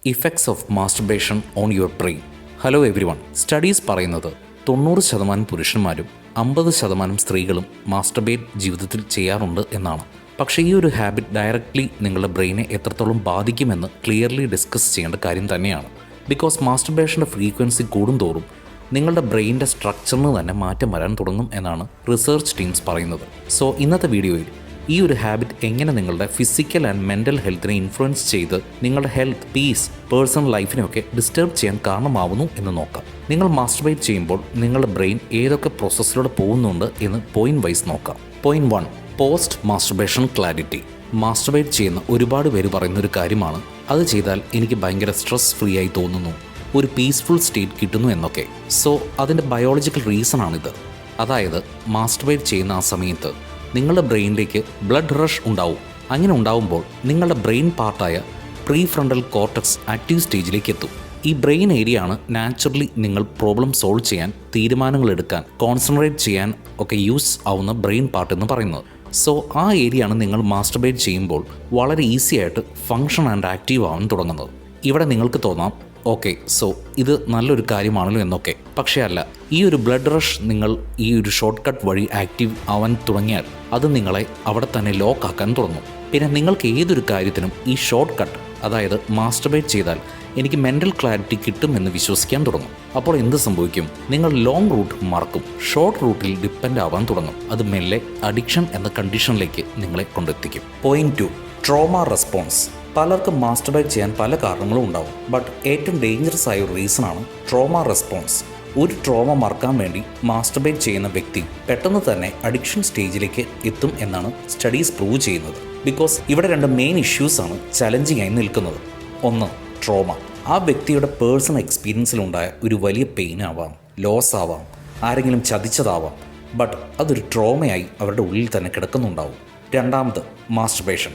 Effects of masturbation on your brain. Hello every one. Studies പറയുന്നത് 90% പുരുഷന്മാരും 50% സ്ത്രീകളും masturbate ജീവിതത്തിൽ ചെയ്യാറുണ്ട് എന്നാണ്. പക്ഷേ ഈ ഒരു ഹാബിറ്റ് ഡയറക്റ്റ്ലി നിങ്ങളുടെ ബ്രെയിനെ എത്രത്തോളം ബാധിക്കുമെന്ന് ക്ലിയർലി ഡിസ്കസ് ചെയ്യേണ്ട കാര്യം തന്നെയാണ്. ബിക്കോസ് മാസ്റ്റർബേഷൻ്റെ ഫ്രീക്വൻസി കൂടുന്തോറും നിങ്ങളുടെ ബ്രെയിനിൻ്റെ സ്ട്രക്ചറിന് തന്നെ മാറ്റം വരാൻ തുടങ്ങും എന്നാണ് റിസർച്ച് ടീംസ് പറയുന്നത്. സോ ഇന്നത്തെ വീഡിയോയിൽ ഈ ഒരു ഹാബിറ്റ് എങ്ങനെ നിങ്ങളുടെ ഫിസിക്കൽ ആൻഡ് മെൻ്റൽ ഹെൽത്തിനെ ഇൻഫ്ലുവൻസ് ചെയ്ത് നിങ്ങളുടെ ഹെൽത്ത്, പീസ്, പേഴ്സണൽ ലൈഫിനെയൊക്കെ ഡിസ്റ്റർബ് ചെയ്യാൻ കാരണമാവുന്നു എന്ന് നോക്കാം. നിങ്ങൾ മാസ്റ്റർബേറ്റ് ചെയ്യുമ്പോൾ നിങ്ങളുടെ ബ്രെയിൻ ഏതൊക്കെ പ്രോസസ്സിലൂടെ പോകുന്നുണ്ട് എന്ന് പോയിന്റ് വൈസ് നോക്കാം. Point 1, post masturbation clarity. Masturbate ചെയ്യുന്ന ഒരുപാട് പേര് പറയുന്നൊരു കാര്യമാണ്, അത് ചെയ്താൽ എനിക്ക് ഭയങ്കര സ്ട്രെസ് ഫ്രീ ആയി തോന്നുന്നു, ഒരു പീസ്ഫുൾ സ്റ്റേറ്റ് കിട്ടുന്നു എന്നൊക്കെ. സോ അതിൻ്റെ ബയോളജിക്കൽ റീസൺ ആണിത്. അതായത് മാസ്റ്റർബേറ്റ് ചെയ്യുന്ന ആ സമയത്ത് നിങ്ങളുടെ ബ്രെയിനിലേക്ക് ബ്ലഡ് റഷ് ഉണ്ടാവും. അങ്ങനെ ഉണ്ടാവുമ്പോൾ നിങ്ങളുടെ ബ്രെയിൻ പാർട്ടായ പ്രീ ഫ്രണ്ടൽ കോർട്ടക്സ് ആക്റ്റീവ് സ്റ്റേജിലേക്ക് എത്തും. ഈ ബ്രെയിൻ ഏരിയ ആണ് നാച്ചുറലി നിങ്ങൾ പ്രോബ്ലം സോൾവ് ചെയ്യാൻ, തീരുമാനങ്ങൾ എടുക്കാൻ, കോൺസെൻട്രേറ്റ് ചെയ്യാൻ ഒക്കെ യൂസ് ആവുന്ന ബ്രെയിൻ പാർട്ട് എന്ന് പറയുന്നത്. സോ ആ ഏരിയ ആണ് നിങ്ങൾ മാസ്റ്റർബേറ്റ് ചെയ്യുമ്പോൾ വളരെ ഈസി ആയിട്ട് ഫങ്ഷൻ ആൻഡ് ആക്റ്റീവ് ആവാൻ തുടങ്ങുന്നത്. ഇവിടെ നിങ്ങൾക്ക് തോന്നാം, ഓക്കെ, സോ ഇത് നല്ലൊരു കാര്യമാണല്ലോ എന്നൊക്കെ. പക്ഷേ അല്ല. ഈ ഒരു ബ്ലഡ് റഷ് നിങ്ങൾ ഈ ഒരു ഷോർട്ട് കട്ട് വഴി ആക്റ്റീവ് ആവാൻ തുടങ്ങിയാൽ അത് നിങ്ങളെ അവിടെ തന്നെ ലോക്ക് ആക്കാൻ തുടങ്ങും. പിന്നെ നിങ്ങൾക്ക് ഏതൊരു കാര്യത്തിനും ഈ ഷോർട്ട് കട്ട്, അതായത് മാസ്റ്റർബേറ്റ് ചെയ്താൽ എനിക്ക് മെൻ്റൽ ക്ലാരിറ്റി കിട്ടുമെന്ന് വിശ്വസിക്കാൻ തുടങ്ങും. അപ്പോൾ എന്ത് സംഭവിക്കും? നിങ്ങൾ ലോങ് റൂട്ട് മറക്കും, ഷോർട്ട് റൂട്ടിൽ ഡിപ്പെൻഡ് ആവാൻ തുടങ്ങും. അത് മെല്ലെ അഡിക്ഷൻ എന്ന കണ്ടീഷനിലേക്ക് നിങ്ങളെ കൊണ്ടെത്തിക്കും. Point 2, trauma response. പലർക്കും മാസ്റ്റർബേറ്റ് ചെയ്യാൻ പല കാരണങ്ങളും ഉണ്ടാവും. ബട്ട് ഏറ്റവും ഡേഞ്ചറസ് ആയ ഒരു റീസണാണ് ട്രോമ റെസ്പോൺസ്. ഒരു ട്രോമ മറക്കാൻ വേണ്ടി മാസ്റ്റർബേറ്റ് ചെയ്യുന്ന വ്യക്തി പെട്ടെന്ന് തന്നെ അഡിക്ഷൻ സ്റ്റേജിലേക്ക് എത്തും എന്നാണ് സ്റ്റഡീസ് പ്രൂവ് ചെയ്യുന്നത്. ബിക്കോസ് ഇവിടെ രണ്ട് മെയിൻ ഇഷ്യൂസാണ് ചലഞ്ചിങ് ആയി നിൽക്കുന്നത്. ഒന്ന്, ട്രോമ. ആ വ്യക്തിയുടെ പേഴ്സണൽ എക്സ്പീരിയൻസിലുണ്ടായ ഒരു വലിയ പെയിൻ ആവാം, ലോസ് ആവാം, ആരെങ്കിലും ചതിച്ചതാവാം. ബട്ട് അതൊരു ട്രോമയായി അവരുടെ ഉള്ളിൽ തന്നെ കിടക്കുന്നുണ്ടാവും. രണ്ടാമത്, മാസ്റ്റർബേഷൻ.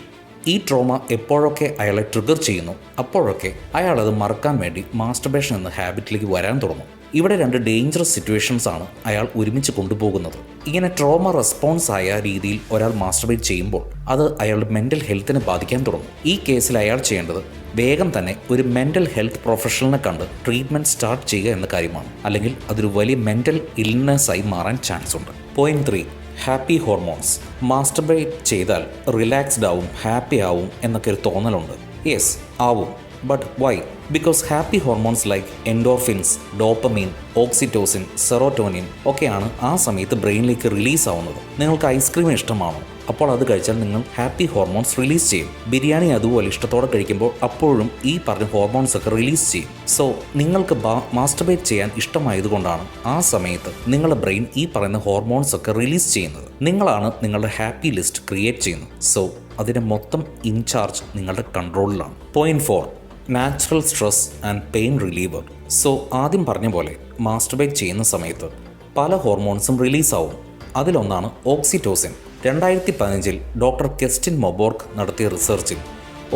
ഈ ട്രോമ എപ്പോഴൊക്കെ അയാളെ ട്രിഗർ ചെയ്യുന്നു അപ്പോഴൊക്കെ അയാളത് മറക്കാൻ വേണ്ടി മാസ്റ്റർബേഷൻ എന്ന ഹാബിറ്റിലേക്ക് വരാൻ തുടങ്ങും. ഇവിടെ രണ്ട് ഡേഞ്ചറസ് സിറ്റുവേഷൻസ് ആണ് അയാൾ ഒരുമിച്ച് കൊണ്ടുപോകുന്നത്. ഇങ്ങനെ ട്രോമ റെസ്പോൺസ് ആയ രീതിയിൽ ഒരാൾ മാസ്റ്റർബേറ്റ് ചെയ്യുമ്പോൾ അത് അയാളുടെ മെൻ്റൽ ഹെൽത്തിനെ ബാധിക്കാൻ തുടങ്ങും. ഈ കേസിൽ അയാൾ ചെയ്യേണ്ടത് വേഗം തന്നെ ഒരു മെൻ്റൽ ഹെൽത്ത് പ്രൊഫഷണലിനെ കണ്ട് ട്രീറ്റ്മെൻറ്റ് സ്റ്റാർട്ട് ചെയ്യുക എന്ന കാര്യമാണ്. അല്ലെങ്കിൽ അതൊരു വലിയ മെൻ്റൽ ഇൽനെസ് ആയി മാറാൻ ചാൻസ് ഉണ്ട്. Point 3, happy hormones. മാസ്റ്റർബേറ്റ് ചെയ്താൽ റിലാക്സ്ഡ് ആവും, ഹാപ്പി ആവും എന്നൊക്കെ ഒരു തോന്നലുണ്ട്. യെസ്, ആവും. But why? Because happy hormones like endorphins, dopamine, oxytocin, serotonin ഒക്കെയാണ് ആ സമയത്ത് ബ്രെയിനിലേക്ക് റിലീസ് ആവുന്നത്. നിങ്ങൾക്ക് ഐസ്ക്രീം ഇഷ്ടമാണോ? അപ്പോൾ അത് കഴിച്ചാൽ നിങ്ങൾ ഹാപ്പി ഹോർമോൺസ് റിലീസ് ചെയ്യും. ബിരിയാണി അതുപോലെ ഇഷ്ടത്തോടെ കഴിക്കുമ്പോൾ അപ്പോഴും ഈ പറഞ്ഞ ഹോർമോൺസ് ഒക്കെ റിലീസ് ചെയ്യും. സോ നിങ്ങൾക്ക് മാസ്റ്റർബേറ്റ് ചെയ്യാൻ ഇഷ്ടമായതുകൊണ്ടാണ് ആ സമയത്ത് നിങ്ങളുടെ ബ്രെയിൻ ഈ പറയുന്ന ഹോർമോൺസ് ഒക്കെ റിലീസ് ചെയ്യുന്നത്. നിങ്ങളാണ് നിങ്ങളുടെ ഹാപ്പി ലിസ്റ്റ് ക്രിയേറ്റ് ചെയ്യുന്നത്. സോ അതിൻ്റെ മൊത്തം ഇൻചാർജ് നിങ്ങളുടെ കൺട്രോളിലാണ്. Point 4, natural stress and pain reliever. So ആദ്യം പറഞ്ഞ പോലെ മാസ്റ്റർബേറ്റ് ചെയ്യുന്ന സമയത്ത് പല ഹോർമോൺസും റിലീസാവും. അതിലൊന്നാണ് ഓക്സിറ്റോസിൻ. 2015 ഡോക്ടർ കെസ്റ്റിൻ മൊബോർക്ക് നടത്തിയ റിസർച്ചിൽ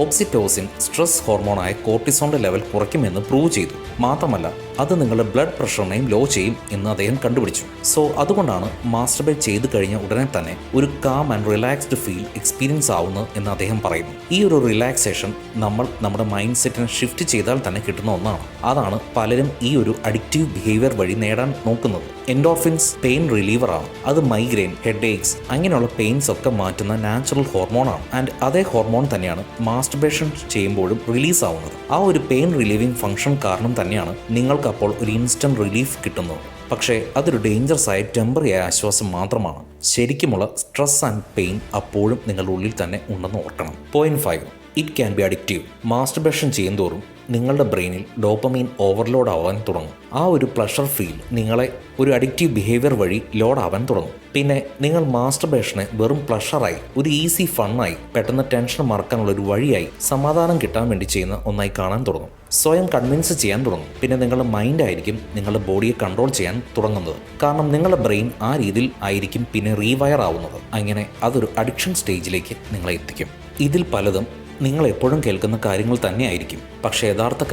ഓക്സിറ്റോസിൻ സ്ട്രെസ് ഹോർമോണായ കോർട്ടിസോണിൻ്റെ ലെവൽ കുറയ്ക്കുമെന്ന് പ്രൂവ് ചെയ്തു. മാത്രമല്ല അത് നിങ്ങളുടെ ബ്ലഡ് പ്രഷറിനെയും ലോ ചെയ്യും എന്ന് അദ്ദേഹം കണ്ടുപിടിച്ചു. സോ അതുകൊണ്ടാണ് മാസ്റ്റർബേറ്റ് ചെയ്ത് കഴിഞ്ഞ ഉടനെ തന്നെ ഒരു calm and relaxed feel experience ആവുന്നത് എന്ന് അദ്ദേഹം പറയുന്നു. ഈ ഒരു റിലാക്സേഷൻ നമ്മൾ നമ്മുടെ മൈൻഡ് സെറ്റിനെ ഷിഫ്റ്റ് ചെയ്താൽ തന്നെ കിട്ടുന്ന ഒന്നാണ്. അതാണ് പലരും ഈ ഒരു അഡിക്റ്റീവ് ബിഹേവിയർ വഴി നേടാൻ നോക്കുന്നത്. എൻഡോർഫിൻസ് പെയിൻ റിലീവർ ആണ്. അത് മൈഗ്രെയിൻ, ഹെഡ് ഏക്സ് അങ്ങനെയുള്ള പെയിൻസ് ഒക്കെ മാറ്റുന്ന നാച്ചുറൽ ഹോർമോണാണ്. ആൻഡ് അതേ ഹോർമോൺ തന്നെയാണ് മാസ്റ്റർബേഷൻ ചെയ്യുമ്പോഴും റിലീസ് ആവുന്നത്. ആ ഒരു പെയിൻ റിലീവിംഗ് ഫംഗ്ഷൻ കാരണം തന്നെയാണ് നിങ്ങൾക്ക് അപ്പോൾ ഒരു ഇൻസ്റ്റന്റ് റിലീഫ് കിട്ടുന്നത്. പക്ഷേ അതൊരു ഡേഞ്ചറസ് ആയ ടെമ്പററി ആയ ആശ്വാസം മാത്രമാണ്. ശരിക്കുമുള്ള സ്ട്രെസ് ആൻഡ് പെയിൻ അപ്പോഴും നിങ്ങളുടെ ഉള്ളിൽ തന്നെ ഉണ്ടെന്ന് ഓർക്കണം. Point 5, it can be addictive. Masturbation ചെയ്യുന്തോറും നിങ്ങളുടെ ബ്രെയിനിൽ ഡോപ്പമീൻ ഓവർലോഡ് ആവാൻ തുടങ്ങും. ആ ഒരു പ്ലഷർ ഫീൽ നിങ്ങളെ ഒരു അഡിക്റ്റീവ് ബിഹേവിയർ വഴി ലോഡ് ആവാൻ തുടങ്ങും. പിന്നെ നിങ്ങൾ മാസ്റ്റർബേഷനെ വെറും പ്ലഷറായി, ഒരു ഈസി ഫണ്ണായി, പെട്ടെന്ന് ടെൻഷൻ മറക്കാനുള്ള ഒരു വഴിയായി, സമാധാനം കിട്ടാൻ വേണ്ടി ചെയ്യുന്ന ഒന്നായി കാണാൻ തുടങ്ങും. സ്വയം കൺവിൻസ് ചെയ്യാൻ തുടങ്ങും. പിന്നെ നിങ്ങളുടെ മൈൻഡായിരിക്കും നിങ്ങളുടെ ബോഡിയെ കൺട്രോൾ ചെയ്യാൻ തുടങ്ങുന്നത്. കാരണം നിങ്ങളുടെ ബ്രെയിൻ ആ രീതിയിൽ ആയിരിക്കും പിന്നെ റീവയർ ആവുന്നത്. അങ്ങനെ അതൊരു അഡിക്ഷൻ സ്റ്റേജിലേക്ക് നിങ്ങളെ എത്തിക്കും. ഇതിൽ പലതും നിങ്ങൾ എപ്പോഴും കേൾക്കുന്ന കാര്യങ്ങൾ തന്നെയായിരിക്കും. പക്ഷേ യഥാർത്ഥ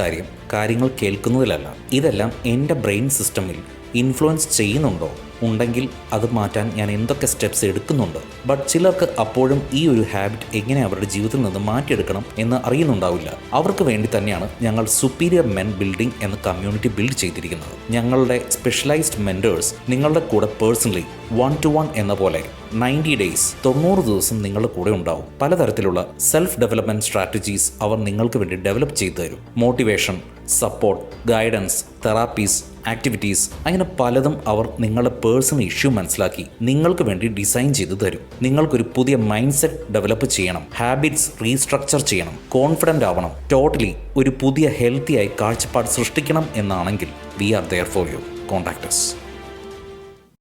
കാര്യങ്ങൾ കേൾക്കുന്നതിലല്ല. ഇതെല്ലാം എൻ്റെ ബ്രെയിൻ സിസ്റ്റമിൽ ഇൻഫ്ലുവൻസ് ചെയ്യുന്നുണ്ടോ? ഉണ്ടെങ്കിൽ അത് മാറ്റാൻ ഞാൻ എന്തൊക്കെ സ്റ്റെപ്സ് എടുക്കുന്നുണ്ട്? ബട്ട് ചിലർക്ക് അപ്പോഴും ഈ ഒരു ഹാബിറ്റ് എങ്ങനെ അവരുടെ ജീവിതത്തിൽ നിന്ന് മാറ്റിയെടുക്കണം എന്ന് അറിയുന്നുണ്ടാവില്ല. അവർക്ക് വേണ്ടി തന്നെയാണ് ഞങ്ങൾ സുപ്പീരിയർ മെൻ ബിൽഡിംഗ് എന്ന കമ്മ്യൂണിറ്റി ബിൽഡ് ചെയ്തിരിക്കുന്നത്. ഞങ്ങളുടെ സ്പെഷ്യലൈസ്ഡ് മെൻറ്റേഴ്സ് നിങ്ങളുടെ കൂടെ പേഴ്സണലി 1-to-1 എന്ന പോലെ 90 ഡേയ്സ് 90 ദിവസം നിങ്ങളുടെ കൂടെ ഉണ്ടാവും. പലതരത്തിലുള്ള സെൽഫ് ഡെവലപ്മെൻറ്റ് സ്ട്രാറ്റജീസ് അവർ നിങ്ങൾക്ക് വേണ്ടി ഡെവലപ്പ് ചെയ്തു തരും. Motivation, support, guidance, therapies, activities, അങ്ങനെ പലതും അവർ നിങ്ങളുടെ പേഴ്സണൽ ഇഷ്യൂ മനസ്സിലാക്കി നിങ്ങൾക്ക് വേണ്ടി ഡിസൈൻ ചെയ്ത് തരും. നിങ്ങൾക്കൊരു പുതിയ മൈൻഡ് സെറ്റ് ഡെവലപ്പ് ചെയ്യണം, ഹാബിറ്റ്സ് റീസ്ട്രക്ചർ ചെയ്യണം, കോൺഫിഡൻ്റ് ആവണം, ടോട്ടലി ഒരു പുതിയ ഹെൽത്തിയായി കാഴ്ചപ്പാട് സൃഷ്ടിക്കണം എന്നാണെങ്കിൽ we are there for you. Contact us.